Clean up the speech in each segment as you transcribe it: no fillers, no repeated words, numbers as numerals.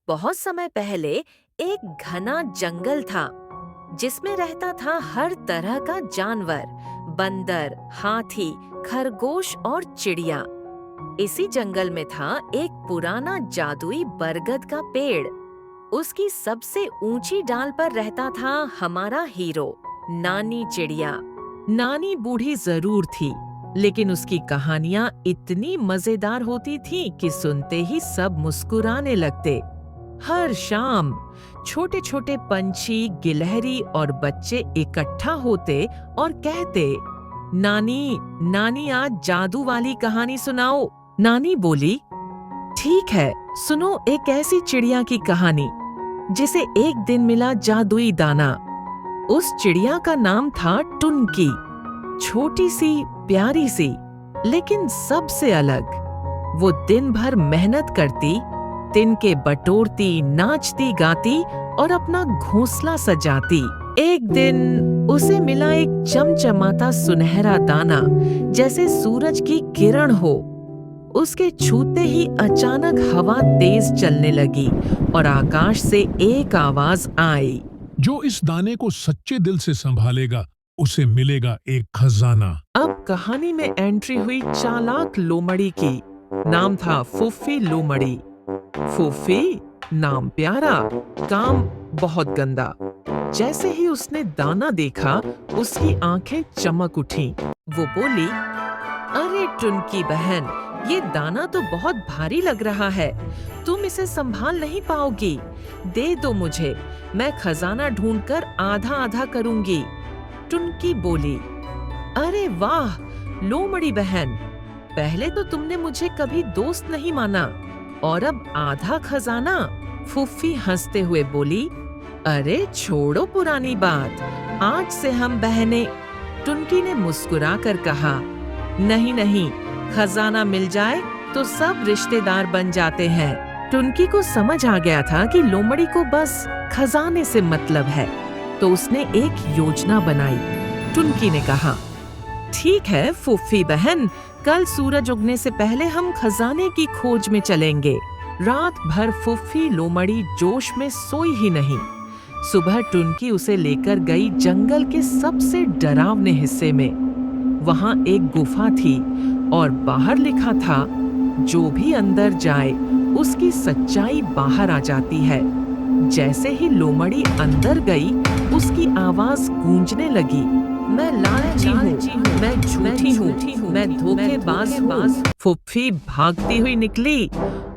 बहुत समय पहले एक घना जंगल था जिसमें रहता था हर तरह का जानवर, बंदर, हाथी, खरगोश और चिड़िया। इसी जंगल में था एक पुराना जादुई बरगद का पेड़। उसकी सबसे ऊंची डाल पर रहता था हमारा हीरो, नानी चिड़िया। नानी बूढ़ी जरूर थी, लेकिन उसकी कहानियां इतनी मजेदार होती थीं कि सुनते ही सब मुस्कुराने लगते। हर शाम छोटे छोटे पंछी, गिलहरी और बच्चे इकट्ठा होते और कहते, नानी नानी आज जादू वाली कहानी सुनाओ। नानी बोली, ठीक है, सुनो एक ऐसी चिड़िया की कहानी जिसे एक दिन मिला जादुई दाना। उस चिड़िया का नाम था टुनकी। छोटी सी, प्यारी सी, लेकिन सबसे अलग। वो दिन भर मेहनत करती, तिनके बटोरती, नाचती गाती और अपना घोंसला सजाती। एक दिन उसे मिला एक चमचमाता सुनहरा दाना, जैसे सूरज की किरण हो। उसके छूते ही अचानक हवा तेज चलने लगी और आकाश से एक आवाज आई, जो इस दाने को सच्चे दिल से संभालेगा उसे मिलेगा एक खजाना। अब कहानी में एंट्री हुई चालाक लोमड़ी की। नाम था फूफी लोमड़ी। फूफी नाम प्यारा, काम बहुत गंदा। जैसे ही उसने दाना देखा, उसकी आंखें चमक उठीं। वो बोली, अरे टुनकी बहन, ये दाना तो बहुत भारी लग रहा है। तुम इसे संभाल नहीं पाओगी। दे दो मुझे, मैं खजाना ढूंढकर आधा आधा करूंगी। टुनकी बोली, अरे वाह लोमड़ी बहन, पहले तो तुमने मुझे कभी दोस्त नहीं माना और अब आधा खजाना। फूफी हंसते हुए बोली, अरे छोड़ो पुरानी बात, आज से हम बहनें। टुनकी ने मुस्कुराकर कहा, नहीं नहीं, खजाना मिल जाए तो सब रिश्तेदार बन जाते हैं। टुनकी को समझ आ गया था कि लोमड़ी को बस खजाने से मतलब है, तो उसने एक योजना बनाई। टुनकी ने कहा, ठीक है फूफी बहन, कल सूरज उगने से पहले हम खजाने की खोज में चलेंगे। रात भर फूफी लोमड़ी जोश में सोई ही नहीं। सुबह टुनकी उसे लेकर गई जंगल के सबसे डरावने हिस्से में। वहां एक गुफा थी और बाहर लिखा था, जो भी अंदर जाए उसकी सच्चाई बाहर आ जाती है। जैसे ही लोमड़ी अंदर गई, उसकी आवाज गूंजने लगी, मैं लालची हूँ, मैं झूठी हूँ, मैं धोखेबाज हूँ। फूफी भागती हुई निकली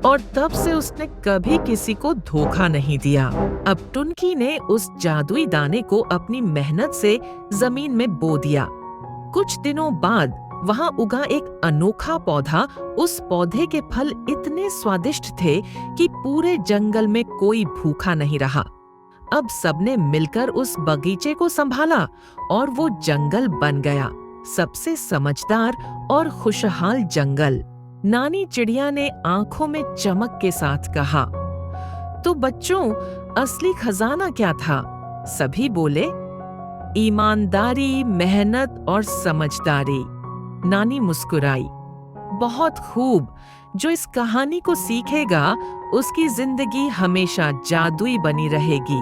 और तब से उसने कभी किसी को धोखा नहीं दिया। अब टुनकी ने उस जादुई दाने को अपनी मेहनत से जमीन में बो दिया। कुछ दिनों बाद वहां उगा एक अनोखा पौधा। उस पौधे के फल इतने स्वादिष्ट थे कि पूरे जंगल में कोई भूखा नहीं रहा। अब सबने मिलकर उस बगीचे को संभाला और वो जंगल बन गया सबसे समझदार और खुशहाल जंगल। नानी चिड़िया ने आंखों में चमक के साथ कहा, तो बच्चों, असली खजाना क्या था? सभी बोले, ईमानदारी, मेहनत और समझदारी। नानी मुस्कुराई, बहुत खूब, जो इस कहानी को सीखेगा उसकी जिंदगी हमेशा जादुई बनी रहेगी।